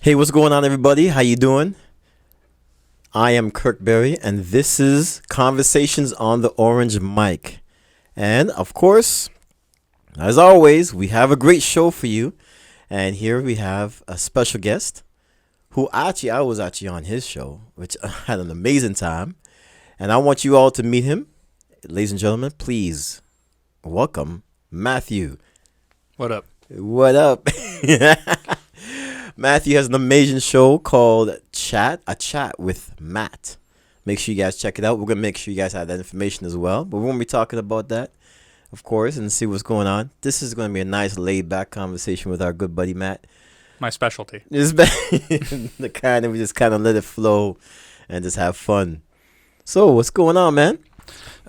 Hey, what's going on, everybody? How you doing? I am Kirk, and this is Conversations on the Orange Mic. And, of course, as always, we have a great show for you. And here we have a special guest who I was actually on his show, which I had an amazing time. And I want you all to meet him. Ladies and gentlemen, please welcome Matthew. What up? What up? Matthew has an amazing show called A Chat with Matt. Make sure you guys check it out. We're going to make sure you guys have that information as well. But we're going to be talking about that, of course, and see what's going on. This is going to be a nice laid-back conversation with our good buddy Matt. My specialty. It's the kind of we just kind of let it flow and just have fun. So, what's going on, man?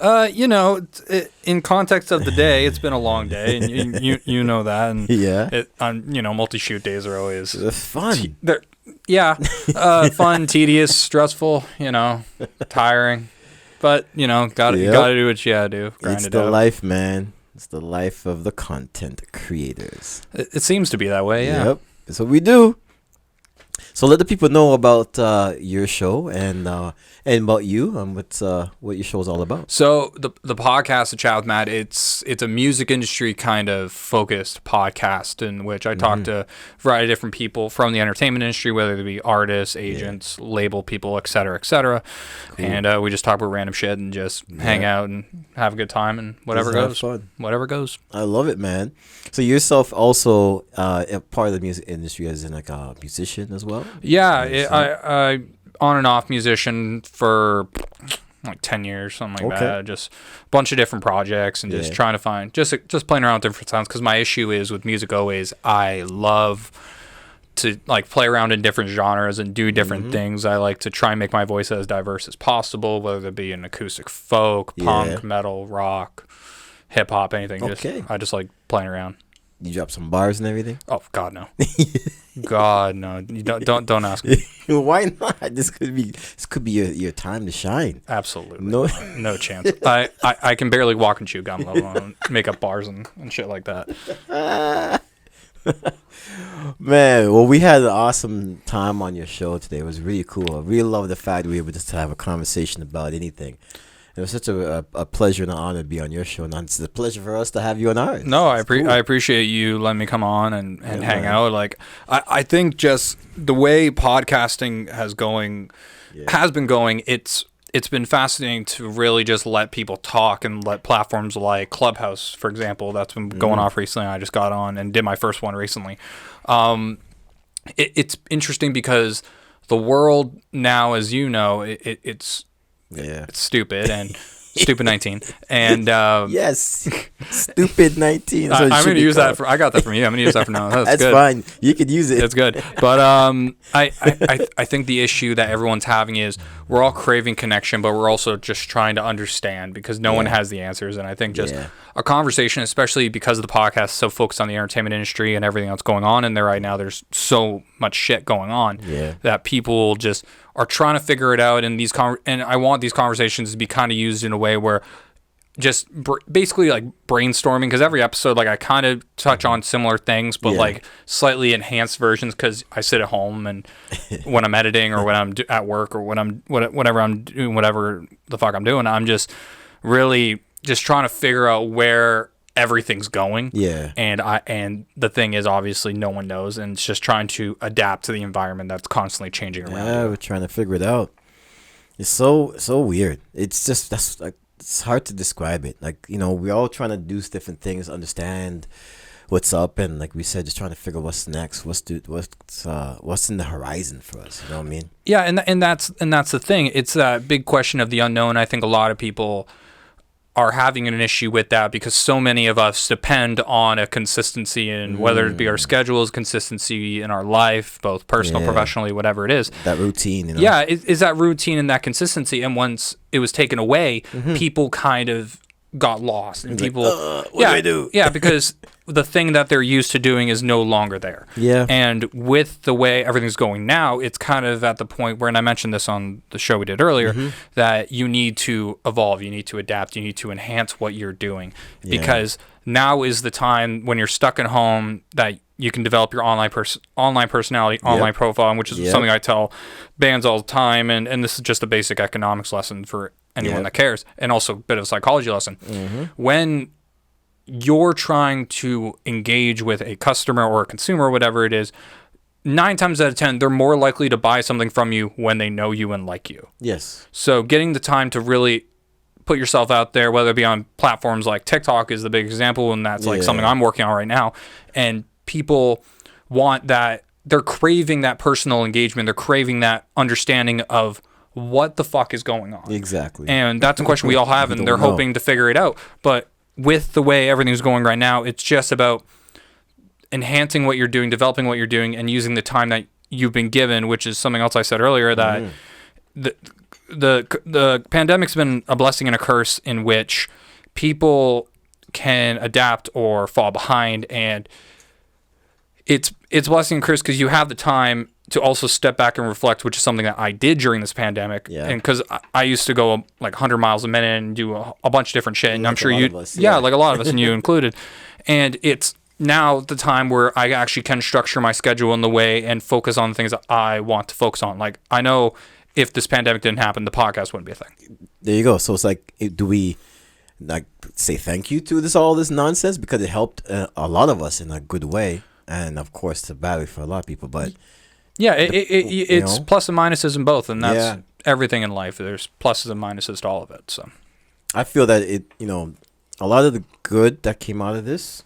In context of the day, it's been a long day, and you know that. And yeah. Multi-shoot days are always fun. Fun, tedious, stressful. Tiring, but gotta do what you gotta do. Grind it's it the out. life, man. It's the life of the content creators. It seems to be that way. Yeah. Yep. That's what we do. So let the people know about your show and about you and what your show is all about. So the podcast, A Chat with Matt, it's a music industry kind of focused podcast in which I talk to a variety of different people from the entertainment industry, whether they be artists, agents, label people, et cetera, et cetera. Cool. And we just talk about random shit and just hang out and have a good time and whatever goes. Fun. Whatever goes. I love it, man. So yourself also a part of the music industry as in like a musician as well? Yeah, I on and off musician for like 10 years, something like that. Just a bunch of different projects and just trying to find, just playing around with different sounds. Because my issue is with music always, I love to like play around in different genres and do different things. I like to try and make my voice as diverse as possible, whether it be an acoustic folk, punk, metal, rock, hip hop, anything. I just like playing around. You drop some bars and everything? Oh God, no! God, no! You don't ask me. Why not? This could be your time to shine. Absolutely, no chance. I can barely walk and chew gum, let alone make up bars and shit like that. Man, well, we had an awesome time on your show today. It was really cool. I really love the fact that we were able to have a conversation about anything. It was such a pleasure and an honor to be on your show, and it's a pleasure for us to have you on ours. No, I appreciate you letting me come on and hang out. Like I think just the way podcasting has been going, it's been fascinating to really just let people talk and let platforms like Clubhouse, for example, that's been going off recently. I just got on and did my first one recently. It's interesting because the world now, as you know, it's stupid and stupid 19 and yes, stupid 19. I'm going to use that I got that from you. I'm going to use that for now. That's good. Fine. You could use it. It's good. But I think the issue that everyone's having is we're all craving connection, but we're also just trying to understand because no one has the answers. And I think just a conversation, especially because of the podcast, so focused on the entertainment industry and everything that's going on in there right now. There's so much shit going on that people just are trying to figure it out. And and I want these conversations to be kind of used in a way where just basically like brainstorming, because every episode, like I kind of touch on similar things, but like slightly enhanced versions because I sit at home and when I'm editing or when I'm at work or whenever I'm doing whatever the fuck I'm doing, I'm just really just trying to figure out where everything's going. And the thing is, obviously no one knows, and it's just trying to adapt to the environment that's constantly changing around. We're trying to figure it out. It's so weird. It's just it's hard to describe it. Like, we're all trying to do different things, understand what's up, and like we said, just trying to figure what's next, what's in the horizon for us. You know what I mean? Yeah, and that's the thing. It's that big question of the unknown. I think a lot of people are having an issue with that because so many of us depend on a consistency in whether it be our schedules, consistency in our life, both personal, professionally, whatever it is. That routine, Yeah, is that routine and that consistency. And once it was taken away, people kind of got lost. And people, like, what do I do? Yeah, because the thing that they're used to doing is no longer there. Yeah. And with the way everything's going now, it's kind of at the point where, and I mentioned this on the show we did earlier, that you need to evolve, you need to adapt, you need to enhance what you're doing. Because now is the time when you're stuck at home that you can develop your online personality, online profile, which is something I tell bands all the time. And this is just a basic economics lesson for anyone that cares, and also a bit of a psychology lesson. When you're trying to engage with a customer or a consumer, whatever it is, 9 times out of 10, they're more likely to buy something from you when they know you and like you. Yes. So getting the time to really put yourself out there, whether it be on platforms like TikTok is the big example, and that's like something I'm working on right now. And people want that, they're craving that personal engagement. They're craving that understanding of what the fuck is going on. Exactly. And that's a question we all have, and they're hoping to figure it out. But with the way everything's going right now, it's just about enhancing what you're doing, developing what you're doing, and using the time that you've been given, which is something else I said earlier, that the pandemic's been a blessing and a curse in which people can adapt or fall behind, and it's blessing and curse because you have the time to also step back and reflect, which is something that I did during this pandemic. And because I used to go like 100 miles a minute and do a bunch of different shit, and I'm sure you, like a lot of us, and you included, and it's now the time where I actually can structure my schedule in the way and focus on things that I want to focus on. Like, I know if this pandemic didn't happen, the podcast wouldn't be a thing. There you go. So it's like, do we like say thank you to all this nonsense, because it helped a lot of us in a good way, and of course it's badly for a lot of people. But yeah, it's plus and minuses in both, and that's everything in life. There's pluses and minuses to all of it. So I feel that a lot of the good that came out of this,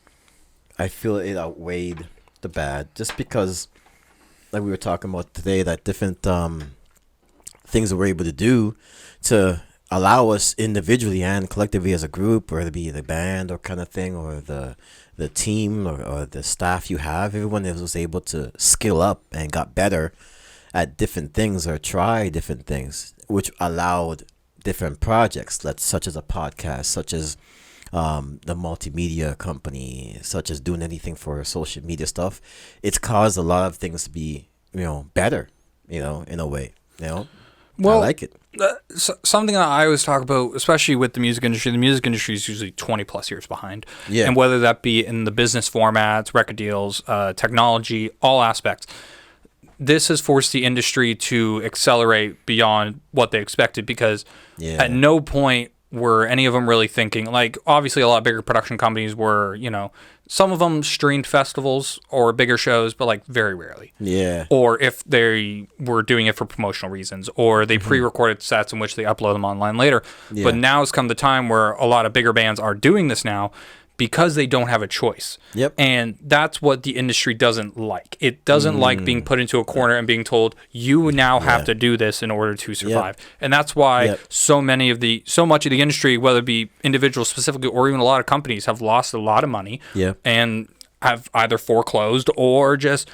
I feel it outweighed the bad, just because, like we were talking about today, that different things that we're able to do to allow us individually and collectively as a group, whether it be the band or kind of thing, or the team or the staff you have, everyone was able to skill up and got better at different things or try different things, which allowed different projects, such as a podcast, such as the multimedia company, such as doing anything for social media stuff. It's caused a lot of things to be, better, in a way, Well, I like it. Something that I always talk about, especially with the music industry is usually 20 plus years behind. Yeah. And whether that be in the business formats, record deals, technology, all aspects, this has forced the industry to accelerate beyond what they expected, because at no point were any of them really thinking, like, obviously a lot bigger production companies were, some of them streamed festivals or bigger shows, but like very rarely. Yeah. Or if they were doing it for promotional reasons, or they pre-recorded sets in which they upload them online later. Yeah. But now has come the time where a lot of bigger bands are doing this now because they don't have a choice. Yep. And that's what the industry doesn't like. It doesn't like being put into a corner and being told, you now have to do this in order to survive. Yep. And that's why so much of the industry, whether it be individuals specifically or even a lot of companies, have lost a lot of money and have either foreclosed or just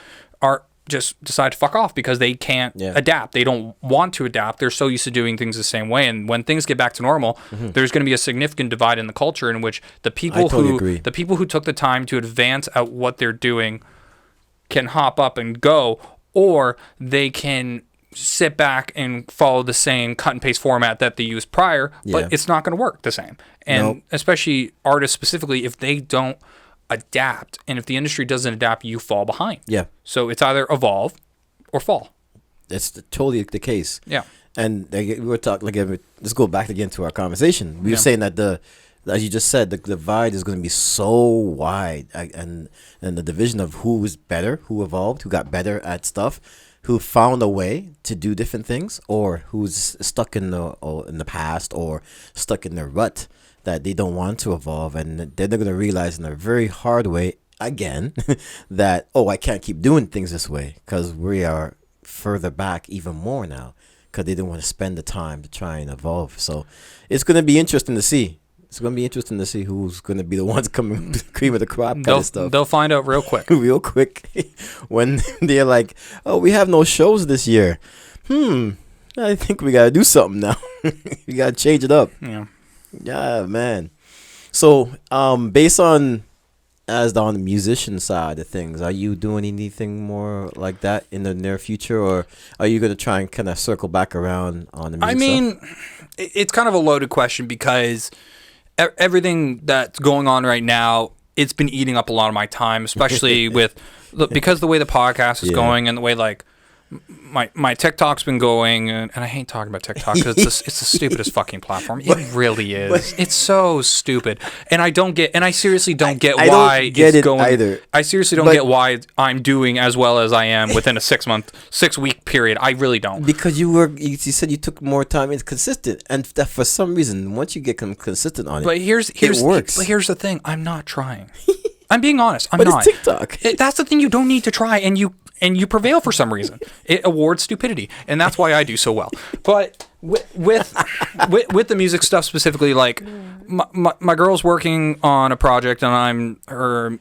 decide to fuck off because they can't adapt. They don't want to adapt. They're so used to doing things the same way. And when things get back to normal, there's going to be a significant divide in the culture in which the people who took the time to advance at what they're doing can hop up and go, or they can sit back and follow the same cut and paste format that they used prior, but it's not going to work the same. And especially artists specifically, if they don't adapt, and if the industry doesn't adapt, you fall behind. Yeah. So it's either evolve or fall. That's totally the case. Yeah. And we were talking, let's go back again to our conversation. We were saying that as you just said, the divide is going to be so wide, and the division of who is better, who evolved, who got better at stuff, who found a way to do different things, or who's stuck in the past or stuck in their rut that they don't want to evolve, and then they're going to realize in a very hard way again that, I can't keep doing things this way, because we are further back even more now, because they didn't want to spend the time to try and evolve. So it's going to be interesting to see. It's going to be interesting to see who's going to be the ones coming cream of the crop kind of stuff. They'll find out real quick. Real quick. When they're like, we have no shows this year. I think we got to do something now. We got to change it up. Yeah. Yeah, man. So, based on the musician side of things, are you doing anything more like that in the near future, or are you going to try and kind of circle back around on the music stuff? It's kind of a loaded question, because everything that's going on right now, it's been eating up a lot of my time, especially with because the way the podcast is going and the way like my TikTok's been going, and I hate talking about TikTok because it's the stupidest fucking platform. It really is. It's so stupid, and I seriously don't get why get it's it going. Either. I seriously don't get why I'm doing as well as I am within a 6 week period. I really don't. Because you said you took more time. It's consistent, and that for some reason, once you get consistent on it, it works. But here's the thing: I'm not trying. I'm being honest. I'm but not. It's TikTok. That's the thing. You don't need to try, and you prevail for some reason. It awards stupidity, and that's why I do so well. But with the music stuff specifically, like my girl's working on a project, and I'm her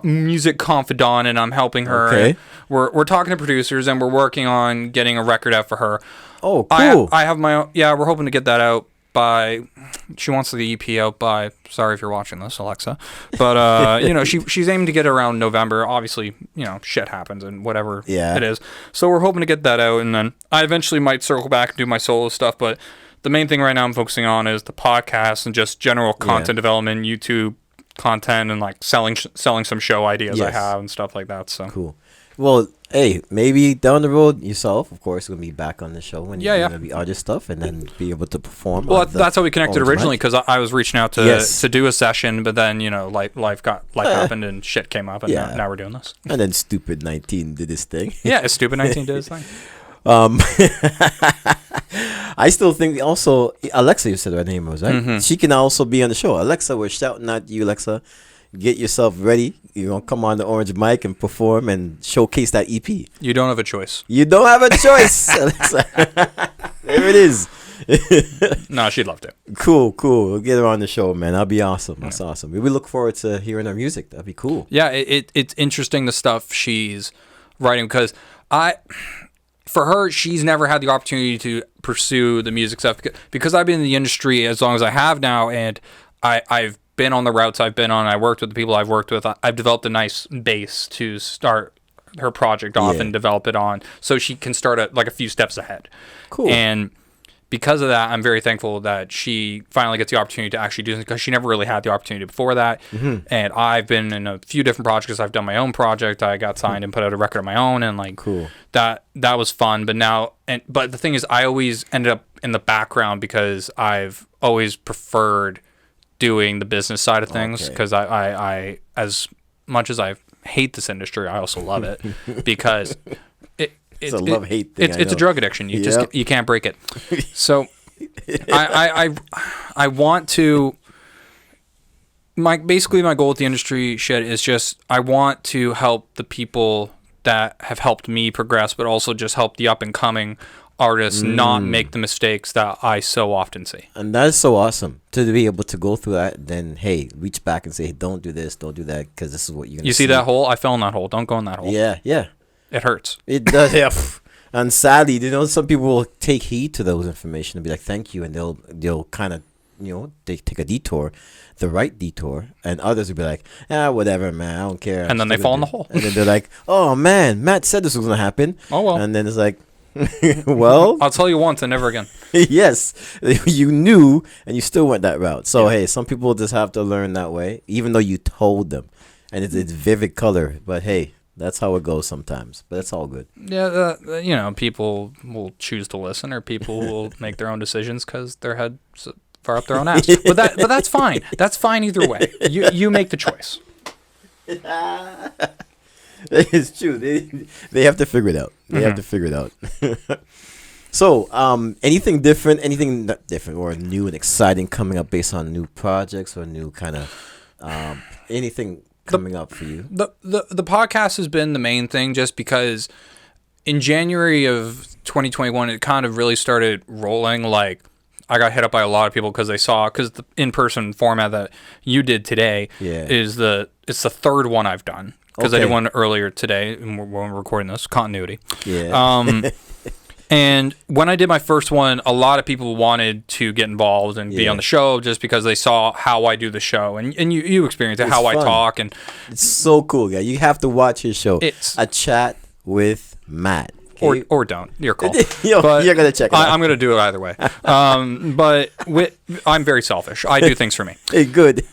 music confidant, and I'm helping her. Okay. We're talking to producers, and we're working on getting a record out for her. Oh, cool. I have my own. Yeah, we're hoping to get that out by. She wants the EP out by. Sorry if you're watching this, Alexa, but she's aiming to get it around November. Obviously, shit happens and whatever it is. So we're hoping to get that out, and then I eventually might circle back and do my solo stuff. But the main thing right now I'm focusing on is the podcast and just general content development, YouTube content, and like selling some show ideas I have and stuff like that. So cool. Well, hey, maybe down the road yourself, of course, gonna be back on the show when you're gonna be other stuff, and then be able to perform. Well, that's how we connected originally, because I was reaching out to do a session, but then life happened and shit came up, and now we're doing this. And then Stupid 19 did his thing. Yeah, Stupid 19 did his thing. I still think also Alexa, you said her name was right. Mm-hmm. She can also be on the show. Alexa, we're shouting at you, Alexa. Get yourself ready. You're going to come on the Orange Mic and perform and showcase that EP. You don't have a choice. You don't have a choice. There it is. No, she'd love to. Cool. We'll get her on the show, man. That'll be awesome. That's awesome. We look forward to hearing her music. That'd be cool. Yeah, it's interesting the stuff she's writing, because for her, she's never had the opportunity to pursue the music stuff because I've been in the industry as long as I have now, and I've been on the routes I've been on. I worked with the people I've worked with. I've developed a nice base to start her project off and develop it on, so she can start at like a few steps ahead. Cool. And because of that, I'm very thankful that she finally gets the opportunity to actually do this, because she never really had the opportunity before that. Mm-hmm. And I've been in a few different projects. I've done my own project. I got signed and put out a record of my own, and like that was fun. But the thing is, I always ended up in the background because I've always preferred doing the business side of things, because I as much as I hate this industry, I also love it because it's a love-hate thing. It's a drug addiction. You can't break it. So I want to. My goal with the industry shit is just I want to help the people that have helped me progress, but also just help the up and coming artists not make the mistakes that I so often see. And that is so awesome to be able to go through that. Then hey, reach back and say, hey, don't do this, don't do that, because this is what you're gonna. You see that hole? I fell in that hole. Don't go in that hole. Yeah. It hurts. It does. Yeah. And sadly, some people will take heed to those information and be like, thank you, and they'll kind of they take a detour, the right detour, and others will be like, whatever, man, I don't care. And then they fall in the hole. And then they're like, oh man, Matt said this was gonna happen. Oh well. And then it's like, well, I'll tell you once and never again. Yes, you knew, and you still went that route. So hey, some people just have to learn that way, even though you told them, and it's vivid color. But hey, that's how it goes sometimes. But that's all good. Yeah, people will choose to listen, or people will make their own decisions because their head's far up their own ass. But that's fine. That's fine either way. You make the choice. It's true. They have to figure it out. They have to figure it out. So, anything different, or new and exciting coming up based on new projects or new kind of anything coming up for you? The podcast has been the main thing, just because in January of 2021 it kind of really started rolling. Like, I got hit up by a lot of people because the in-person format that you did today it's the third one I've done. Because I did one earlier today when we're recording this. Continuity. Yeah. And when I did my first one, a lot of people wanted to get involved and be on the show just because they saw how I do the show. And you experienced it, how fun. I talk. And it's so cool, guy. You have to watch his show. It's A Chat with Matt. or don't. Your call. You're gonna check it out. I'm gonna do it either way. But I'm very selfish. I do things for me. Hey, good.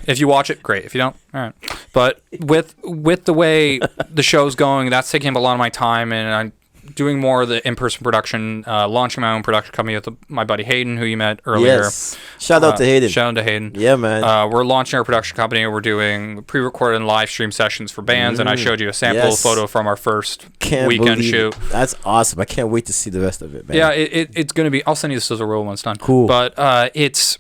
If you watch it, great. If you don't, all right. But with the way the show's going, that's taking up a lot of my time, and I'm doing more of the in-person production, launching my own production company with my buddy Hayden, who you met earlier. Yes. Shout out to Hayden. Shout out to Hayden. Yeah, man. We're launching our production company. We're doing pre-recorded and live stream sessions for bands, and I showed you a sample photo from our first weekend shoot. That's awesome. I can't wait to see the rest of it, man. Yeah, it's going to be... I'll send you the sizzle reel when it's done. Cool. But that's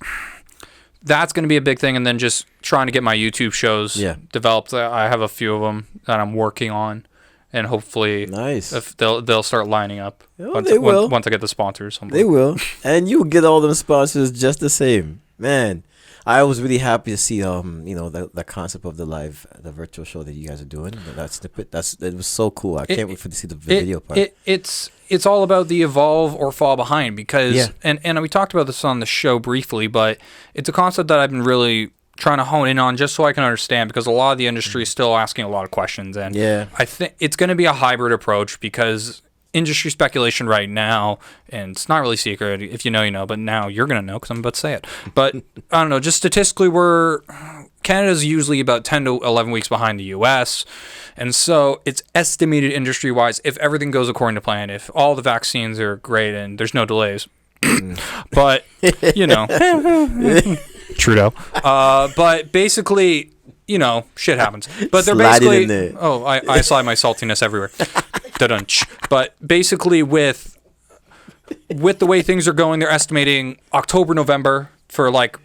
going to be a big thing, and then just trying to get my YouTube shows developed. I have a few of them that I'm working on. And hopefully, if they'll start lining up once I get the sponsors. They will, and you get all them sponsors just the same, man. I was really happy to see the concept of the virtual show that you guys are doing. It was so cool. I can't wait to see the video part. It's all about the evolve or fall behind because and we talked about this on the show briefly, but it's a concept that I've been really trying to hone in on just so I can understand, because a lot of the industry is still asking a lot of questions, and I think it's going to be a hybrid approach, because industry speculation right now, and it's not really secret, if you know, you know, but now you're going to know because I'm about to say it, but I don't know, just statistically Canada's usually about 10 to 11 weeks behind the US, and so it's estimated industry-wise, if everything goes according to plan, if all the vaccines are great and there's no delays, but, you know... Trudeau. But basically, you know, shit happens. But they're basically... Oh, I slide my saltiness everywhere. Da-dunch. But basically, with the way things are going, they're estimating October, November for, like,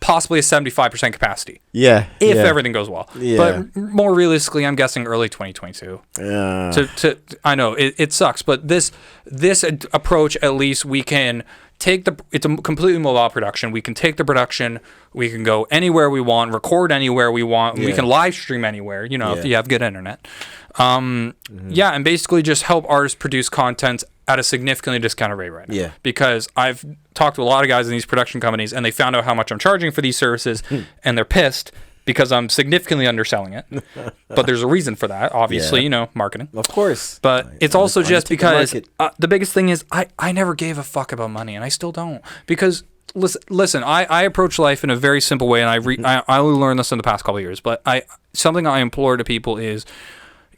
possibly a 75% capacity. Yeah. If everything goes well. Yeah. But more realistically, I'm guessing early 2022. Yeah. I know, it sucks. But this approach, at least we can... it's a completely mobile production. We can take the production, we can go anywhere we want, record anywhere we want, we can live stream anywhere, you know, if you have good internet. And basically just help artists produce content at a significantly discounted rate right now. Yeah. Because I've talked to a lot of guys in these production companies, and they found out how much I'm charging for these services, and they're pissed because I'm significantly underselling it. But there's a reason for that, obviously, you know, marketing. Of course. But it's also just because the biggest thing is I never gave a fuck about money, and I still don't. Because, listen, I approach life in a very simple way, and I only learned this in the past couple of years, but something I implore to people is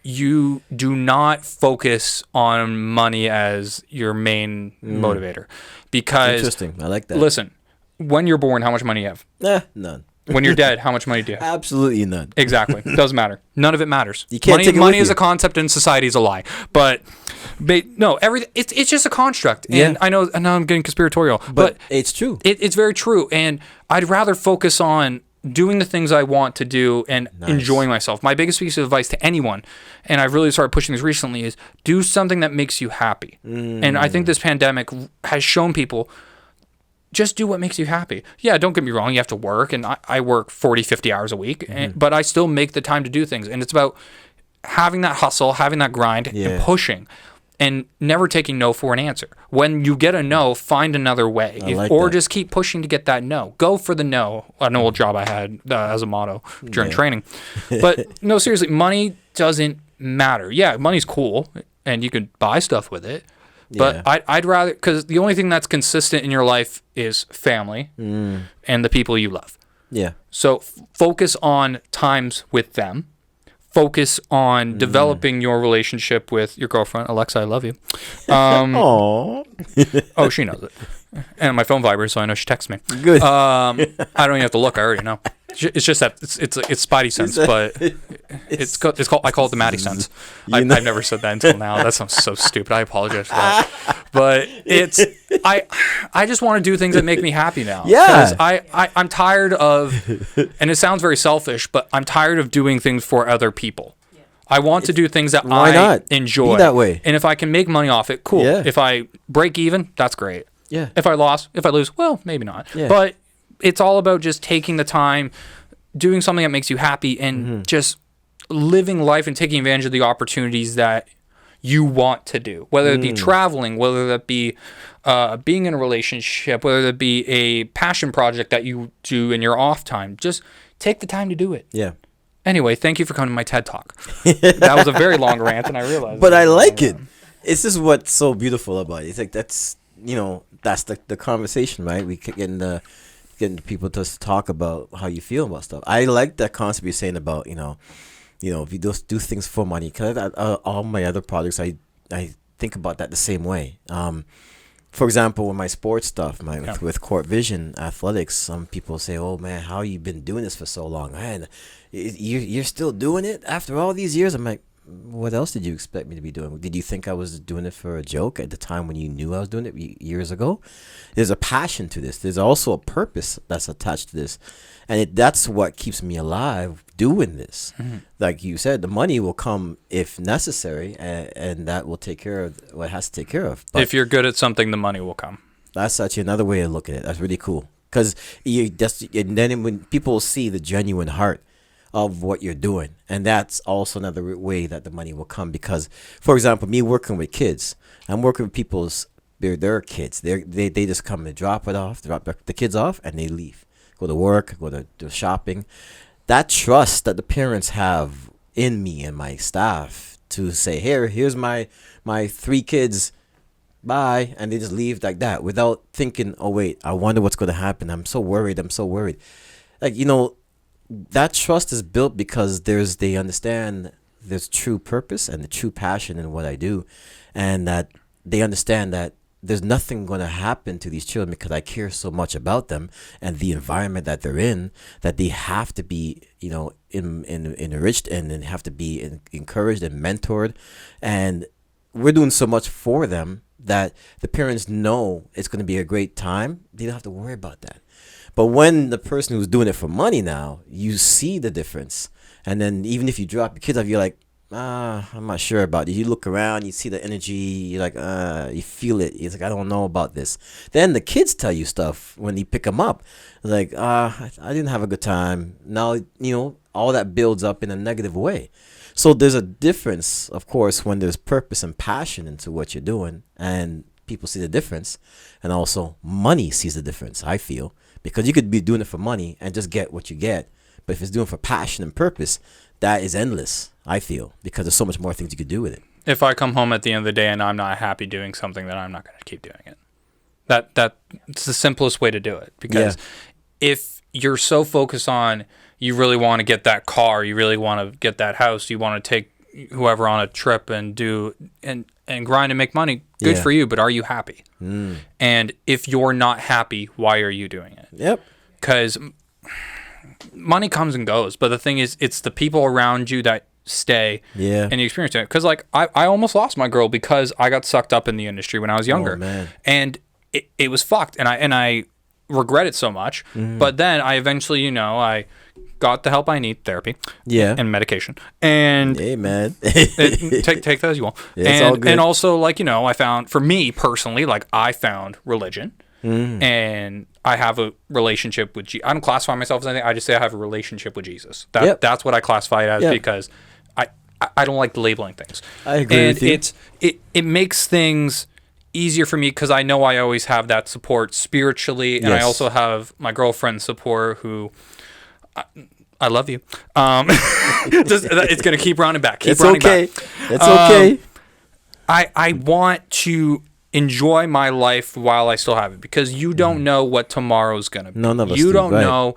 you do not focus on money as your main motivator. Because... Interesting. I like that. Listen, when you're born, how much money do you have? None. When you're dead, how much money do you have? Absolutely none. Exactly. Doesn't matter. None of it matters. You can't money is a concept and society is a lie. But no, everything it's just a construct. And I know I'm getting conspiratorial, but it's true. It's very true. And I'd rather focus on doing the things I want to do and enjoying myself. My biggest piece of advice to anyone, and I've really started pushing this recently, is do something that makes you happy. And I think this pandemic has shown people, just do what makes you happy. Yeah, don't get me wrong. You have to work, and I work 40, 50 hours a week, but I still make the time to do things. And it's about having that hustle, having that grind, and pushing, and never taking no for an answer. When you get a no, find another way, just keep pushing to get that no. Go for the no. An old job I had as a motto during training. But no, seriously, money doesn't matter. Yeah, money's cool, and you can buy stuff with it. But I'd rather, because the only thing that's consistent in your life is family and the people you love. Yeah. So focus on times with them. Focus on developing your relationship with your girlfriend. Alexa, I love you. Oh, she knows it. And my phone vibrates, so I know she texts me. Good. I don't even have to look. I already know. It's just that it's Spidey sense, but it's called I call it the Maddie sense. I've never said that until now. That sounds so stupid. I apologize for that. But I just want to do things that make me happy now. Yeah. Because I'm tired of, and it sounds very selfish, but I'm tired of doing things for other people. I want to do things that I enjoy. Be that way. And if I can make money off it, cool. Yeah. If I break even, that's great. Yeah. If I lose, well, maybe not. Yeah. But it's all about just taking the time, doing something that makes you happy, and just living life and taking advantage of the opportunities that you want to do. Whether it be traveling, whether that be being in a relationship, whether that be a passion project that you do in your off time. Just take the time to do it. Yeah. Anyway, thank you for coming to my TED Talk. That was a very long rant, and I realized. But I like it. It's just what's so beautiful about it. It's like that's that's the conversation, right? We getting people to talk about how you feel about stuff. I like that concept you're saying about if you just do things for money. Cause all my other projects, I think about that the same way. For example, with my sports stuff, with Court Vision Athletics, some people say, "Oh man, how you been doing this for so long? Man, you're still doing it after all these years?" I'm like, what else did you expect me to be doing? Did you think I was doing it for a joke at the time when you knew I was doing it years ago? There's a passion to this. There's also a purpose that's attached to this. And that's what keeps me alive doing this. Mm-hmm. Like you said, the money will come if necessary, and that will take care of what it has to take care of. But if you're good at something, the money will come. That's actually another way to look at it. That's really cool. Because when people see the genuine heart of what you're doing, and that's also another way that the money will come. Because, for example, me working with kids, I'm working with their kids. They just come and drop the kids off, and they leave. Go to work, go to shopping. That trust that the parents have in me and my staff to say, here's my 3 kids, bye, and they just leave like that without thinking, oh wait, I wonder what's going to happen. I'm so worried. Like, that trust is built because they understand there's true purpose and the true passion in what I do, and that they understand that there's nothing going to happen to these children because I care so much about them and the environment that they're in, that they have to be, enriched and have to be encouraged and mentored. And we're doing so much for them that the parents know it's going to be a great time. They don't have to worry about that. But when the person who's doing it for money now, you see the difference. And then even if you drop your kids off, you're like, I'm not sure about it. You look around, you see the energy, you're like, you feel it. It's like, I don't know about this. Then the kids tell you stuff when you pick them up. Like, I didn't have a good time. Now, all that builds up in a negative way. So there's a difference, of course, when there's purpose and passion into what you're doing, and people see the difference. And also money sees the difference, I feel. Because you could be doing it for money and just get what you get. But if it's doing it for passion and purpose, that is endless, I feel, because there's so much more things you could do with it. If I come home at the end of the day and I'm not happy doing something, then I'm not going to keep doing it. That's the simplest way to do it. Because if you're so focused on, you really want to get that car, you really want to get that house, you want to take whoever on a trip and do and grind and make money, good for you, but are you happy? And if you're not happy, why are you doing it? Yep. Because money comes and goes, but the thing is, it's the people around you that stay and you experience it. Because like I almost lost my girl because I got sucked up in the industry when I was younger. Oh, man. And it was fucked, and I regret it so much. But then I eventually, I got the help I need, therapy, and medication, and hey man, take that as you will. It's all good. And also, like, I found, for me personally, like, I found religion, and I have a relationship with I don't classify myself as anything. I just say I have a relationship with Jesus. That's what I classify it as, because I don't like labeling things. I agree with you. It makes things easier for me because I know I always have that support spiritually, and I also have my girlfriend's support, who I love you. It's gonna keep running back. It's okay. I want to enjoy my life while I still have it, because you don't know what tomorrow's gonna be. None of us You do, don't right. know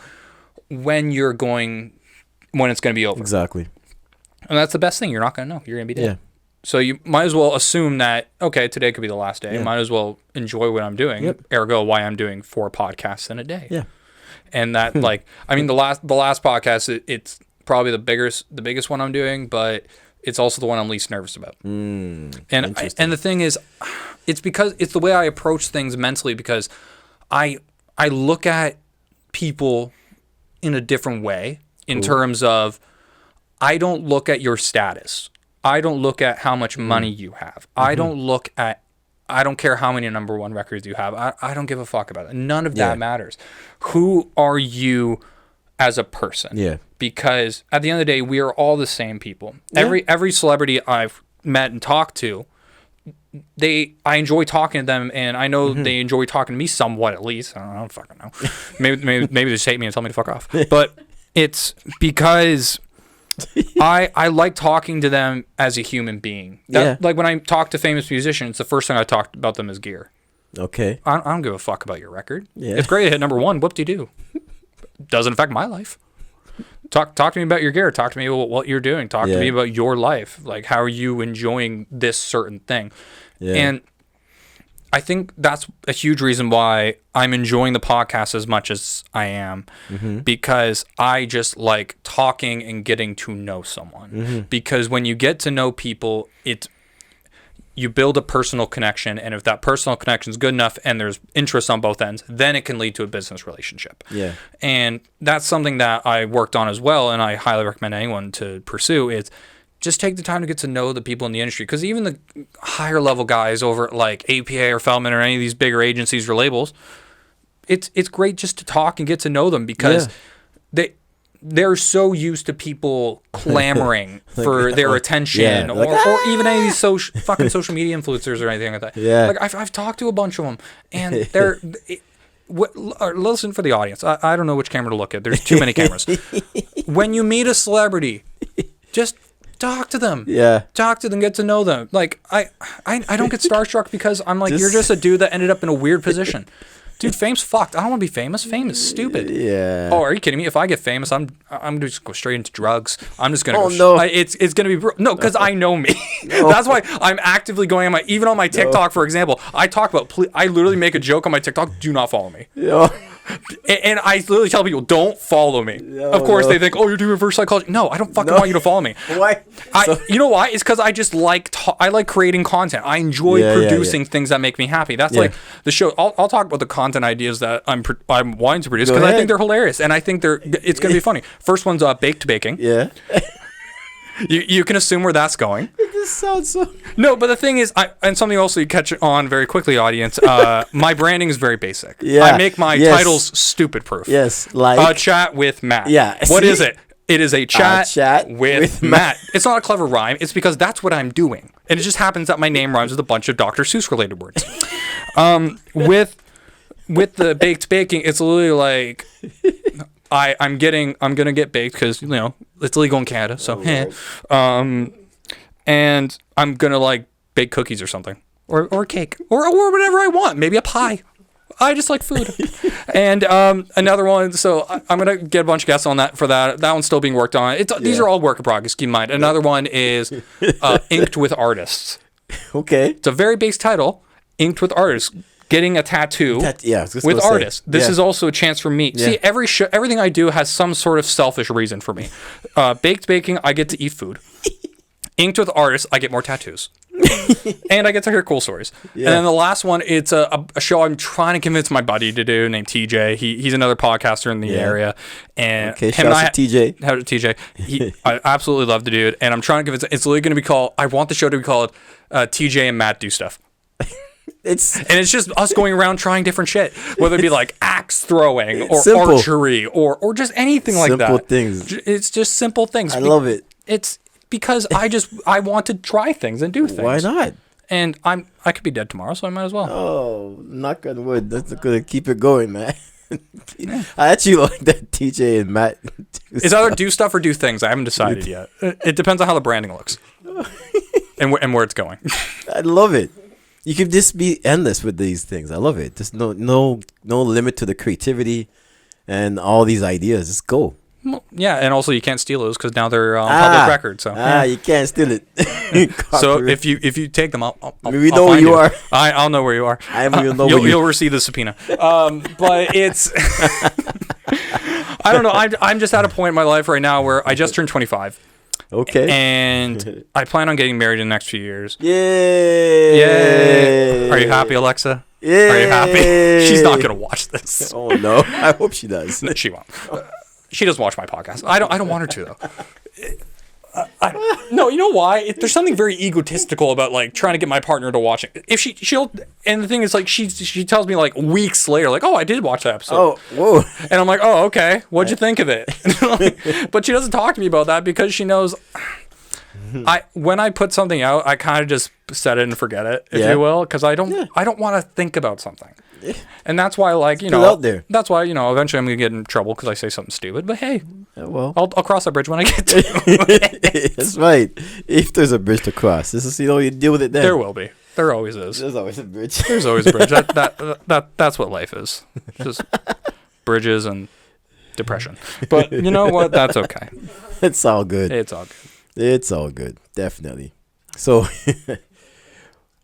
when it's gonna be over. Exactly. And that's the best thing. You're not gonna know. You're gonna be dead. Yeah. So you might as well assume that, okay, today could be the last day. Might as well enjoy what I'm doing. Yep. Ergo, why I'm doing 4 podcasts in a day. Yeah. And that, like, I mean, the last podcast, it's probably the biggest one I'm doing, but it's also the one I'm least nervous about. And the thing is, it's because it's the way I approach things mentally, because I look at people in a different way in terms of, I don't look at your status. I don't look at how much money you have. I don't care how many number 1 records you have. I don't give a fuck about it. None of that matters. Who are you as a person? Yeah. Because at the end of the day, we are all the same people. Yeah. Every celebrity I've met and talked to, I enjoy talking to them, and I know they enjoy talking to me somewhat, at least. I don't fucking know. Maybe they just hate me and tell me to fuck off. But it's because I like talking to them as a human being. Like when I talk to famous musicians, the first thing I talk about them is gear. Okay. I don't give a fuck about your record. Yeah. It's great to hit #1. Whoop-de-doo. Doesn't affect my life. Talk to me about your gear. Talk to me about what you're doing. Talk to me about your life. Like, how are you enjoying this certain thing? Yeah. And I think that's a huge reason why I'm enjoying the podcast as much as I am, because I just like talking and getting to know someone. Because when you get to know people, you build a personal connection, and if that personal connection is good enough and there's interest on both ends, then it can lead to a business relationship. Yeah. And that's something that I worked on as well, and I highly recommend anyone to pursue, is just take the time to get to know the people in the industry. Because even the higher level guys over at like APA or Feldman or any of these bigger agencies or labels, it's great just to talk and get to know them, because they're so used to people clamoring for their attention, or even any of these fucking social media influencers or anything like that. Yeah. Like I've talked to a bunch of them, and they're listen for the audience. I don't know which camera to look at. There's too many cameras. When you meet a celebrity, just talk to them. Yeah. Talk to them, get to know them. Like I don't get starstruck because I'm like, you're just a dude that ended up in a weird position. Dude, fame's fucked. I don't want to be famous. Fame is stupid. Yeah. Oh, are you kidding me? If I get famous, I'm just go straight into drugs. I'm just gonna. It's gonna be no, because I know me. That's why I'm actively going on even on my TikTok, for example. I talk about. I literally make a joke on my TikTok. Do not follow me. Yeah. And I literally tell people, don't follow me. Of course, they think, oh, you're doing reverse psychology. No, I don't fucking want you to follow me. Why? You know why? It's because I just like I like creating content. I enjoy producing things that make me happy. That's like the show. I'll talk about the content ideas that I'm wanting to produce, because I think they're hilarious, and I think it's going to be funny. First one's baked baking. Yeah. You can assume where that's going. It just sounds so... No, but the thing is, and something else you catch on very quickly, audience, my branding is very basic. Yeah. I make my titles stupid proof. Yes, like... A Chat with Matt. Yeah. What is it? It is a chat with Matt. It's not a clever rhyme. It's because that's what I'm doing. And it just happens that my name rhymes with a bunch of Dr. Seuss related words. With the baked baking, it's literally like... I'm gonna get baked because it's legal in Canada, so and I'm gonna like bake cookies or something, or cake, or whatever I want, maybe a pie. I just like food. And another one, so I'm gonna get a bunch of guests on that for that. That one's still being worked on. These are all work in progress. Keep in mind. Another one is Inked with Artists. Okay, it's a very base title, Inked with Artists. Getting a tattoo with artists. This is also a chance for me. See, everything I do has some sort of selfish reason for me. Baked baking, I get to eat food. Inked with artists, I get more tattoos. And I get to hear cool stories. Yeah. And then the last one, it's a show I'm trying to convince my buddy to do named TJ. He's another podcaster in the area. And him and I, TJ. Shout out to TJ. I absolutely love the dude. And I'm trying to convince it's literally going to be called, I want the show to be called TJ and Matt Do Stuff. It's just us going around trying different shit, whether it be like axe throwing or archery or just anything like that. Simple things. It's just simple things. I love it. It's because I want to try things and do things. Why not? And I could be dead tomorrow, so I might as well. Oh, knock on wood. That's gonna keep it going, man. I actually like that TJ and Matt. It's either do stuff or do things. I haven't decided yet. It depends on how the branding looks and where it's going. I love it. You could just be endless with these things. I love it. There's no limit to the creativity and all these ideas. Just go. Well, yeah, and also you can't steal those because now they're on public record. So you can't steal it. So if you take them, I'll we know where you are. I'll know where you are. You'll receive the subpoena. But it's I don't know. I'm just at a point in my life right now where I just turned 25. Okay. And I plan on getting married in the next few years. Yay! Yay! Are you happy, Alexa? Yay! Are you happy? She's not gonna watch this. Oh no! I hope she does. No, she won't. She doesn't watch my podcast. I don't want her to though. No, you know why? There's something very egotistical about like trying to get my partner to watch it. If she'll, and the thing is like she tells me like weeks later, like, oh, I did watch that episode. Oh, whoa. And I'm like, oh, okay. What'd you think of it? But she doesn't talk to me about that because she knows. When I put something out, I kind of just set it and forget it, if you will, because I don't want to think about something. And that's why, like, out there. That's why, eventually I'm gonna get in trouble because I say something stupid. But hey, Well, I'll cross that bridge when I get to it. that's right. If there's a bridge to cross, this is you deal with it then. There will be. There always is. There's always a bridge. There's always a bridge. That's what life is. Just bridges and depression. But you know what? That's okay. It's all good. It's all good. It's all good. Definitely. So,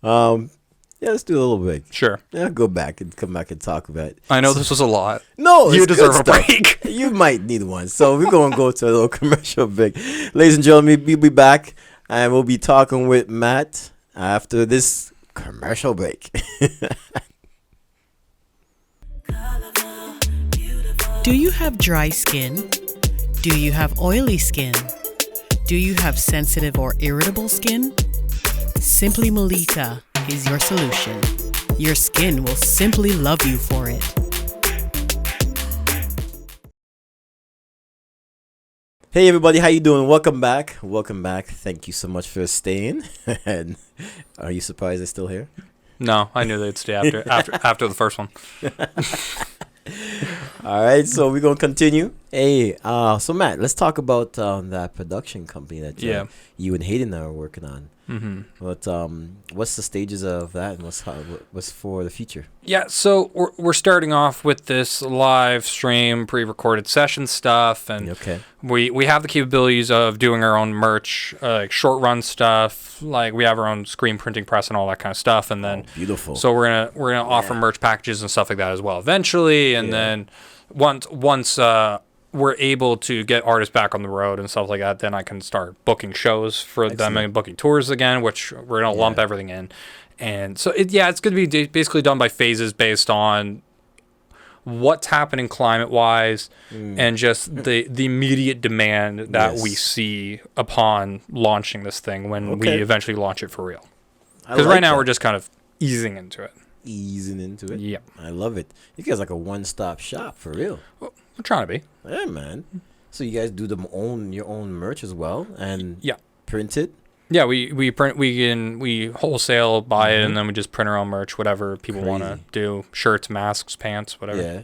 yeah, let's do a little break. Sure. Yeah, go back and come back and talk about it. I know this was a lot. No, you it's deserve a good stuff. break. You might need one. So we're going to go to a little commercial break. Ladies and gentlemen, we'll be back and we'll be talking with Matt after this commercial break. Do you have dry skin? Do you have oily skin? Do you have sensitive or irritable skin? Simply Molita is your solution. Your skin will simply love you for it. Hey everybody, how you doing? Welcome back. Welcome back. Thank you so much for staying. And are you surprised I'm still here? No, I knew they'd stay after the first one. All right, so we're gonna continue. Hey, so Matt, let's talk about that production company that you and Hayden are working on. Mm-hmm. What's the stages of that, and what's for the future? Yeah, so we're starting off with this live stream, pre-recorded session stuff, and we have the capabilities of doing our own merch, like short run stuff. Like we have our own screen printing press and all that kind of stuff, and then beautiful. So we're gonna offer merch packages and stuff like that as well eventually, and then once we're able to get artists back on the road and stuff like that, then I can start booking shows for them and booking tours again, which we're going to lump everything in. And so, it's going to be basically done by phases based on what's happening climate-wise and just the immediate demand that we see upon launching this thing when we eventually launch it for real. Because right now we're just kind of easing into it. Yeah, I love it. You guys are like a one-stop shop for real. Well, we're trying to be. Yeah, man. So you guys do your own merch as well and print it? Yeah, we print. We wholesale buy it, and then we just print our own merch, whatever people want to do. Shirts, masks, pants, whatever. Yeah.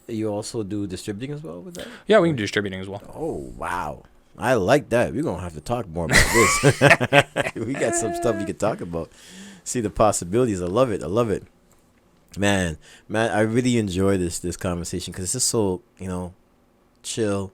You also do distributing as well with that? Yeah, we can do distributing as well. Oh, wow. I like that. We're going to have to talk more about this. We got some stuff we could talk about. See the possibilities. I love it. Man, I really enjoy this conversation because it's just so, chill.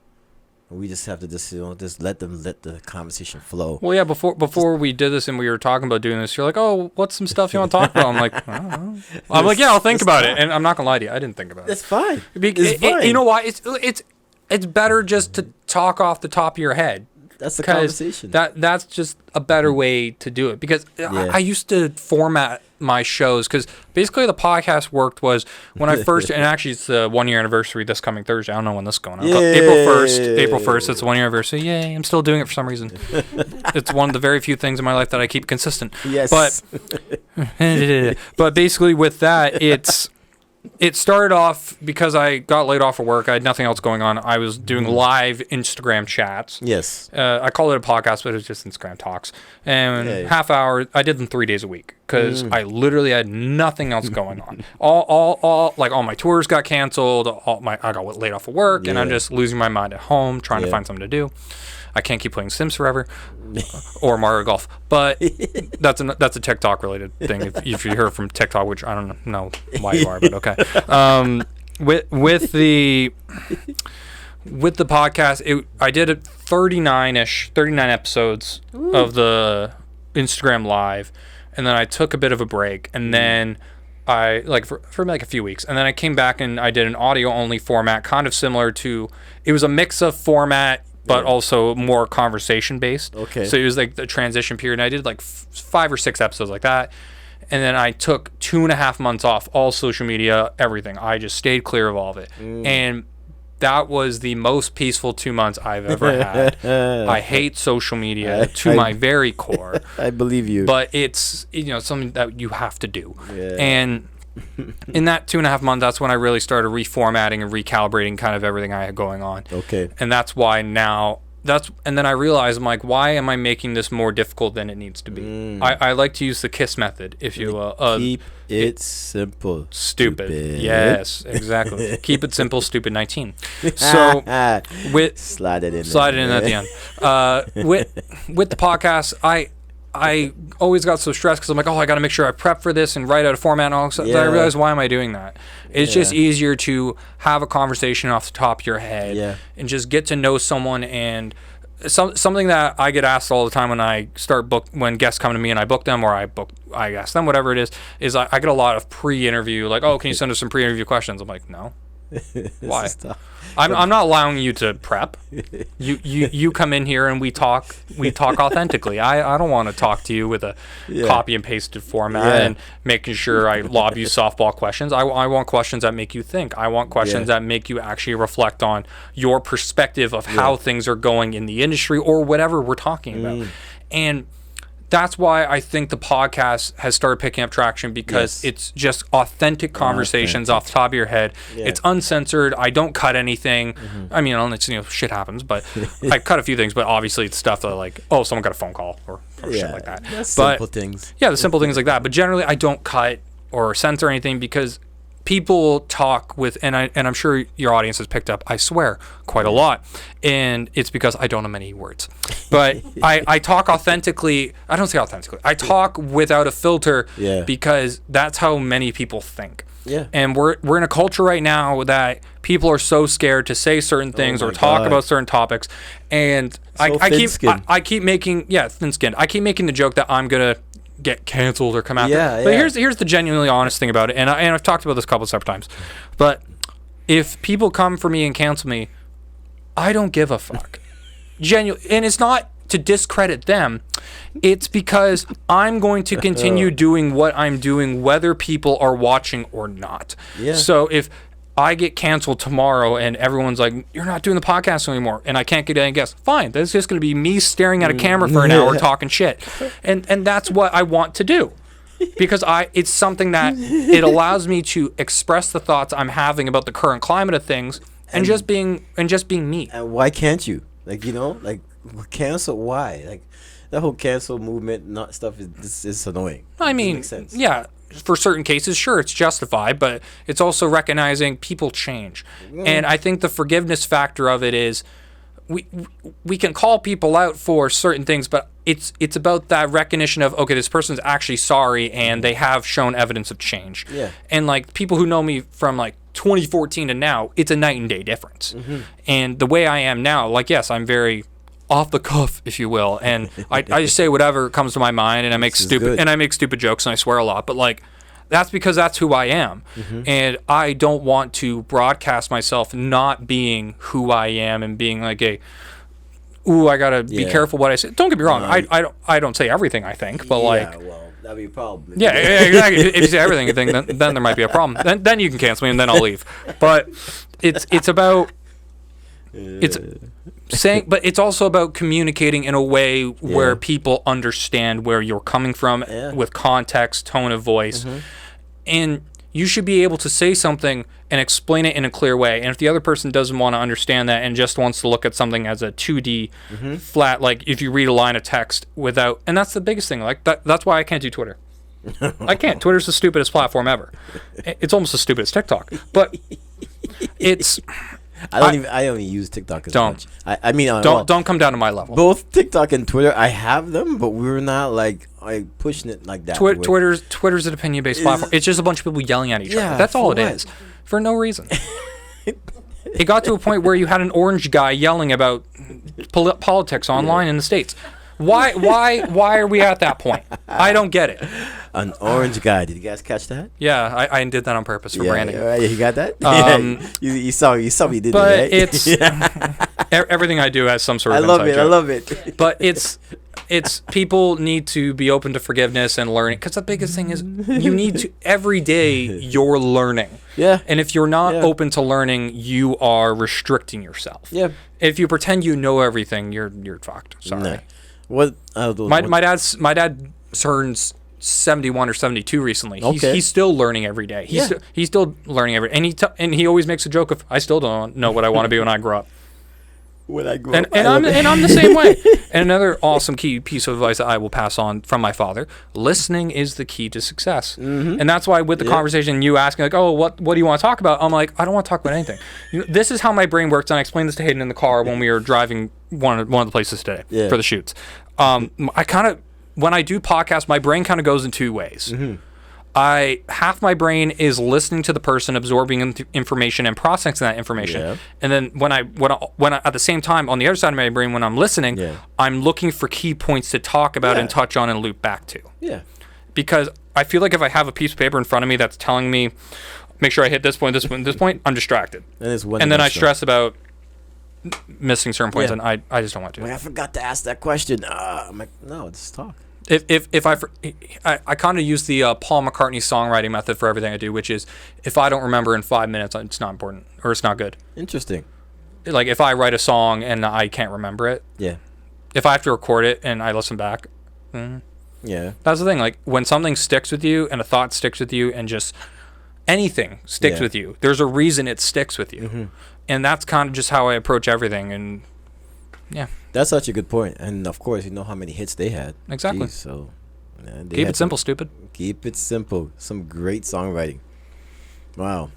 We just have to just let the conversation flow. Well, yeah, before we did this and we were talking about doing this, you're like, oh, what's some stuff you want to talk about? I'm like, I don't know. I'm like, yeah, I'll think about it. And I'm not going to lie to you. I didn't think about it. That's fine. It's fine. You know why? It's better just to talk off the top of your head. That's the conversation. That's just a better way to do it. Because I used to format my shows because basically the podcast worked was when I first, and actually it's the 1 year anniversary this coming Thursday. I don't know when this is going on. April 1st, it's the 1 year anniversary. Yay, I'm still doing it for some reason. It's one of the very few things in my life that I keep consistent. Yes. But basically with that, it started off because I got laid off of work. I had nothing else going on. I was doing live Instagram chats. Yes. I call it a podcast, but it was just Instagram talks. And half hour, I did them 3 days a week because I literally had nothing else going on. All my tours got canceled. I got laid off of work, and I'm just losing my mind at home, trying to find something to do. I can't keep playing Sims forever or Mario Golf, but that's a TikTok related thing. If you heard from TikTok, which I don't know why you are, but okay. With the podcast, I did it 39 episodes of the Instagram Live, and then I took a bit of a break, and then I for a few weeks, and then I came back and I did an audio only format, kind of similar to. It was a mix of format, but also more conversation based. Okay. So it was like the transition period. And I did like 5 or 6 episodes like that. And then I took 2.5 months off, all social media, everything. I just stayed clear of all of it. And that was the most peaceful 2 months I've ever had. I hate social media to my very core. I believe you. But it's something that you have to do. Yeah. And in that 2.5 months, that's when I really started reformatting and recalibrating kind of everything I had going on. Okay. And that's why now and then I realized, I'm like, why am I making this more difficult than it needs to be? I like to use the KISS method, if you will. Keep it simple. Stupid. Yes, exactly. Keep it simple, stupid 19. So slide it in at the end. With the podcast, I always got so stressed because I'm like, I got to make sure I prep for this and write out a format and all that. I realized, why am I doing that? It's just easier to have a conversation off the top of your head and just get to know someone. And something that I get asked all the time when guests come to me and I book them, or I ask them, whatever it is I get a lot of pre-interview, like, can you send us some pre-interview questions? I'm like, no. Why? I'm not allowing you to prep. You come in here and we talk authentically. I don't want to talk to you with a copy and pasted format and making sure I lob you softball questions. I want questions that make you think. I want questions that make you actually reflect on your perspective of how things are going in the industry or whatever we're talking about. And that's why I think the podcast has started picking up traction, because it's just authentic conversations off the top of your head. It's uncensored. I don't cut anything. I mean, unless shit happens, but I cut a few things. But obviously, it's stuff that like, someone got a phone call or shit like that. Simple things. Yeah, the simple things like that. But generally, I don't cut or censor anything, because people talk with, and I'm sure your audience has picked up, I swear quite a lot, and it's because I don't know many words. But I talk authentically. I don't say authentically. I talk without a filter, because that's how many people think. Yeah. And we're in a culture right now that people are so scared to say certain things or talk about certain topics, and I keep making thin-skinned. I keep making the joke that I'm gonna get canceled or come after. But here's the genuinely honest thing about it, and I've talked about this a couple separate times. But if people come for me and cancel me, I don't give a fuck. And it's not to discredit them. It's because I'm going to continue doing what I'm doing, whether people are watching or not. Yeah. So if I get canceled tomorrow and everyone's like, you're not doing the podcast anymore, and I can't get any guests, fine. That's just going to be me staring at a camera for an hour talking shit. And that's what I want to do. Because it's something that it allows me to express the thoughts I'm having about the current climate of things and just being me. And why can't you? Cancel, why? Like, that whole cancel movement stuff is annoying. I mean, makes sense. Yeah. For certain cases, sure, it's justified, but it's also recognizing people change. And I think the forgiveness factor of it is we can call people out for certain things, but it's about that recognition of, okay, this person's actually sorry and they have shown evidence of change. Yeah. And like people who know me from like 2014 to now, it's a night and day difference. And the way I am now, like, yes, I'm very off the cuff, if you will, and I just say whatever comes to my mind, and I make stupid jokes, and I swear a lot, but like that's because that's who I am. And I don't want to broadcast myself not being who I am and being like I gotta be careful what I say. Don't get me wrong, I don't say everything I think, but that'd be a problem. Yeah, exactly. If you say everything you think, then there might be a problem. Then you can cancel me, and then I'll leave. But it's about saying, but it's also about communicating in a way where people understand where you're coming from with context, tone of voice, and you should be able to say something and explain it in a clear way. And if the other person doesn't want to understand that and just wants to look at something as a 2D flat, like if you read a line of text without, and that's the biggest thing, like that's why I can't do Twitter. I can't. Twitter's the stupidest platform ever. It's almost as stupid as TikTok, but it's. I don't even use TikTok as much. I mean, don't come down to my level. Both TikTok and Twitter, I have them, but we're not like pushing it like that. Twitter's an opinion-based platform. It's just a bunch of people yelling at each other. That's all it is, for no reason. It got to a point where you had an orange guy yelling about politics online in the States. Why are we at that point? I don't get it. An orange guy. Did you guys catch that? Yeah, I did that on purpose for branding. Yeah, you got that? You saw me did but it, right? It's everything I do has some sort of inside joke. I love it. But it's people need to be open to forgiveness and learning, because the biggest thing is you need to every day you're learning. Yeah. And if you're not open to learning, you are restricting yourself. Yeah. If you pretend you know everything, you're fucked. Sorry. No. What? My dad turns 71 or 72 recently. He's still learning every day. He's still learning and he always makes a joke of, I still don't know what I want to be when I grow up. when I grow and up. I'm the same way. And another awesome key piece of advice that I will pass on from my father: listening is the key to success. And that's why with the conversation, you asking like, "Oh, what do you want to talk about?" I'm like, I don't want to talk about anything. This is how my brain works, and I explained this to Hayden in the car when we were driving one of the places today for the shoots. I kind of, when I do podcasts, my brain kind of goes in two ways. Half my brain is listening to the person, absorbing information and processing that information, and then when I at the same time on the other side of my brain, when I'm listening, I'm looking for key points to talk about and touch on and loop back to. Because I feel like if I have a piece of paper in front of me that's telling me, make sure I hit this point, this point, this point, I'm distracted, and then I stress about missing certain points, and I just don't want to. I forgot to ask that question. I'm like, no, just talk. If I kind of use the Paul McCartney songwriting method for everything I do, which is if I don't remember in 5 minutes, it's not important or it's not good. Interesting. Like if I write a song and I can't remember it. If I have to record it and I listen back. That's the thing. Like when something sticks with you and a thought sticks with you and just anything sticks with you, there's a reason it sticks with you. And that's kind of just how I approach everything. And that's such a good point. And of course, you know how many hits they had. Exactly. Jeez, so keep it simple, stupid. Keep it simple. Some great songwriting. Wow.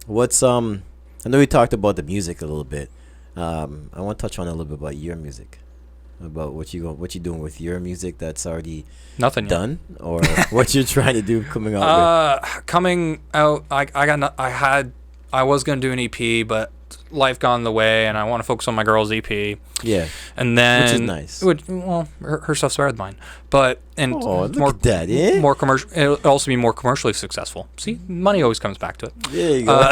What's I know we talked about the music a little bit. I want to touch on a little bit about your music. About what you doing with your music that's already done, or what you're trying to do coming out with. Coming out, I was gonna do an EP, but life got in the way, and I want to focus on my girl's EP. And then which is nice. Well, her stuff's better than mine, but look at that, more commercial. It'll also be more commercially successful. See, money always comes back to it. There you go.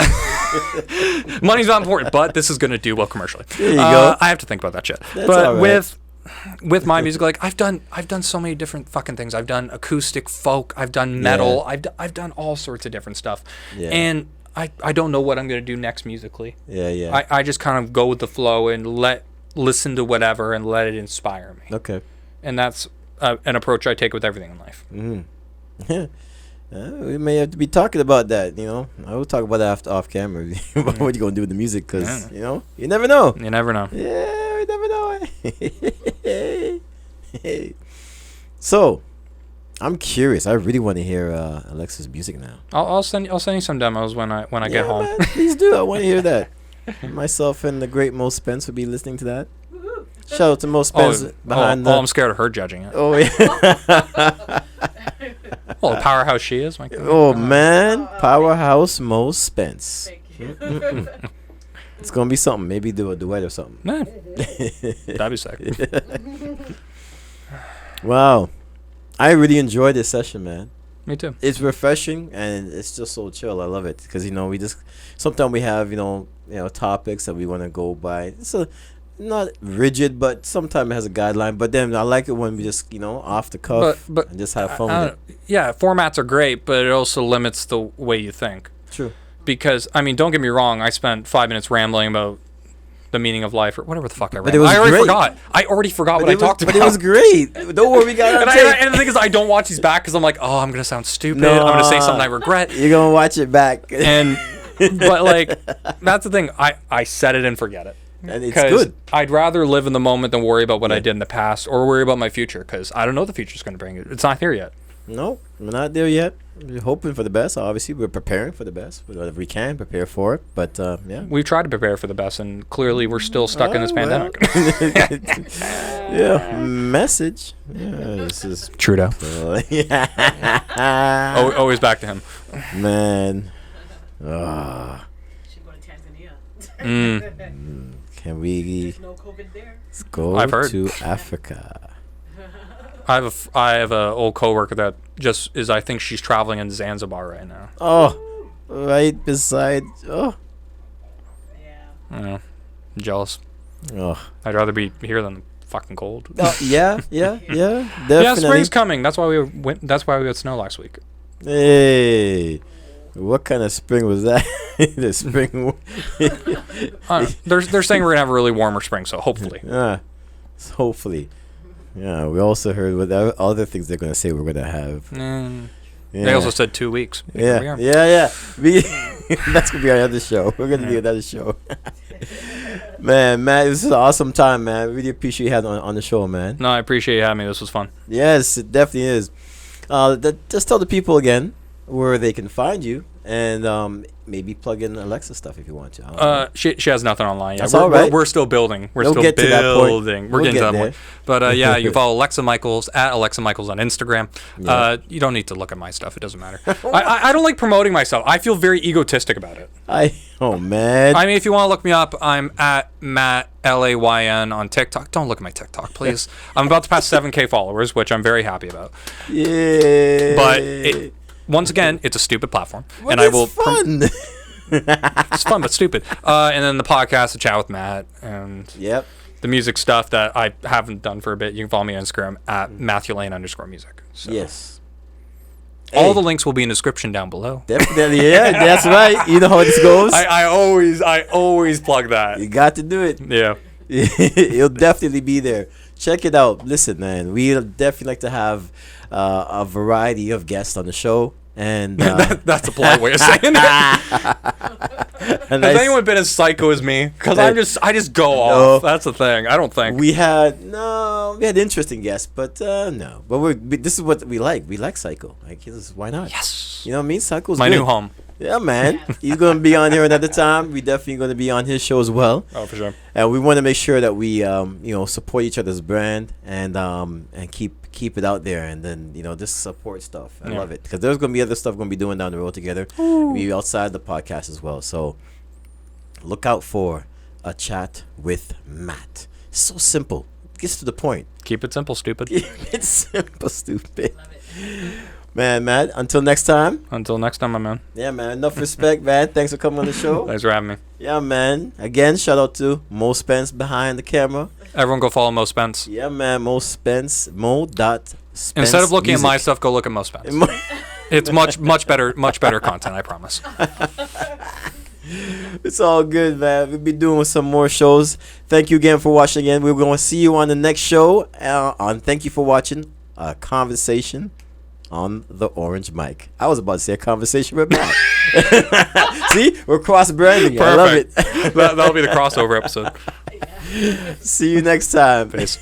Money's not important, but this is gonna do well commercially. There you go. I have to think about that shit. That's but all right. with my music, like I've done so many different fucking things. I've done acoustic folk, I've done metal, I've done all sorts of different stuff, and I don't know what I'm gonna do next musically. I just kind of go with the flow and listen to whatever and let it inspire me. Okay, and that's an approach I take with everything in life. We may have to be talking about that. I will talk about that off camera. About what you gonna do with the music, because you never know. You never know. Yeah, we never know. So, I'm curious. I really want to hear Alexa's music now. I'll send you some demos when I get home. Man, please do. I want to hear that. Myself and the great Mo Spence will be listening to that. Shout out to Mo Spence behind I'm scared of her judging it. Oh yeah. Well, the powerhouse she is. My God. Man, powerhouse Mo Spence. It's gonna be something. Maybe do a duet or something. Nah. That'd be sick. Wow, I really enjoyed this session, man. Me too. It's refreshing and it's just so chill. I love it because we just sometimes we have topics that we want to go by. It's not rigid, but sometimes it has a guideline. But then I like it when we just off the cuff but and just have fun with it. Yeah, formats are great, but it also limits the way you think. True. Because don't get me wrong, I spent 5 minutes rambling about the meaning of life or whatever the fuck I read. I already forgot what I talked about. But it was great. Don't worry, we got it. And the thing is, I don't watch these back because I'm like, I'm gonna sound stupid. I'm gonna say something I regret. You're gonna watch it back. But that's the thing. I set it and forget it. And it's good. I'd rather live in the moment than worry about what I did in the past or worry about my future, because I don't know what the future's gonna bring. It's not here yet. No, we're not there yet. We're hoping for the best. Obviously, we're preparing for the best. Whatever we can prepare for it. But we've tried to prepare for the best, and clearly we're still stuck in this pandemic. Message. This is Trudeau. Always back to him. Man. Should go to Tanzania. Can we? There's no COVID there. Let's go to Africa. I have a old coworker that just is. I think she's traveling in Zanzibar right now. Oh, right beside. Oh. Yeah. Jealous. Oh. I'd rather be here than fucking cold. Yeah. Definitely. Yeah, spring's coming. That's why we went. That's why we got snow last week. Hey, what kind of spring was that? The spring. They're saying we're gonna have a really warmer spring, so hopefully. Hopefully. Yeah, we also heard what other things they're going to say we're going to have. They also said 2 weeks. Here we are. Yeah. That's gonna be our other show. We're gonna do another show. Man, this is an awesome time, man. Really appreciate you having on the show, man. No, I appreciate you having me. This was fun. Yes, it definitely is. Just tell the people again where they can find you, and maybe plug in Alexa stuff if you want to. She has nothing online yet. That's all right. We're still building. We're We'll still get to that point. building. We're We'll getting to get that there. point. But yeah, you follow Alexa Michaels at Alexa Michaels on Instagram. Yeah. You don't need to look at my stuff. It doesn't matter. I don't like promoting myself. I feel very egotistic about it. Oh man. I mean, if you want to look me up, I'm at Matt Layne on TikTok. Don't look at my TikTok, please. I'm about to pass 7K followers, which I'm very happy about. Yeah. But once again, it's a stupid platform, But and I will. It's fun. It's fun but stupid. And then the podcast, A Chat with Matt, and Yep. the music stuff that I haven't done for a bit. You can follow me on Instagram at MatthewLane_music. So Yes. all Hey. the links will be in the description down below. Definitely, yeah, that's right. You know how this goes. I always plug that. You got to do it. Yeah. It'll definitely be there. Check it out. Listen, man, we'd definitely like to have a variety of guests on the show. And That's a polite way of saying it. Has anyone been as psycho as me? Because I just go off. That's the thing. I don't think. we had interesting guests, but no. But this is what we like. We like Psycho. Like, why not? Yes. You know what I mean? Psycho's My good. new home. Yeah, man. He's gonna be on here another time. We definitely gonna be on his show as well. Oh, for sure. And we want to make sure that we support each other's brand and keep it out there, and then just support stuff. I love it, because there's gonna be other stuff we're gonna be doing down the road together. Maybe outside the podcast as well. So look out for A Chat with Matt. It's so simple. It gets to the point. Keep it simple, stupid. It's simple, stupid. Love it. Man, Matt, until next time. Until next time, my man. Yeah, man. Enough respect, man. Thanks for coming on the show. Thanks for having me. Yeah, man. Again, shout out to Mo Spence behind the camera. Everyone go follow Mo Spence. Yeah, man. Mo Spence. Mo.Spence. Instead of looking music. at my stuff, go look at Mo Spence. It's much better content, I promise. It's all good, man. We'll be doing some more shows. Thank you again for watching again. We're going to see you on the next show. Thank you for watching a conversation on the orange mic. I was about to say a conversation with Matt. See? We're cross-branding. I love it. That'll be the crossover episode. See you next time. Peace.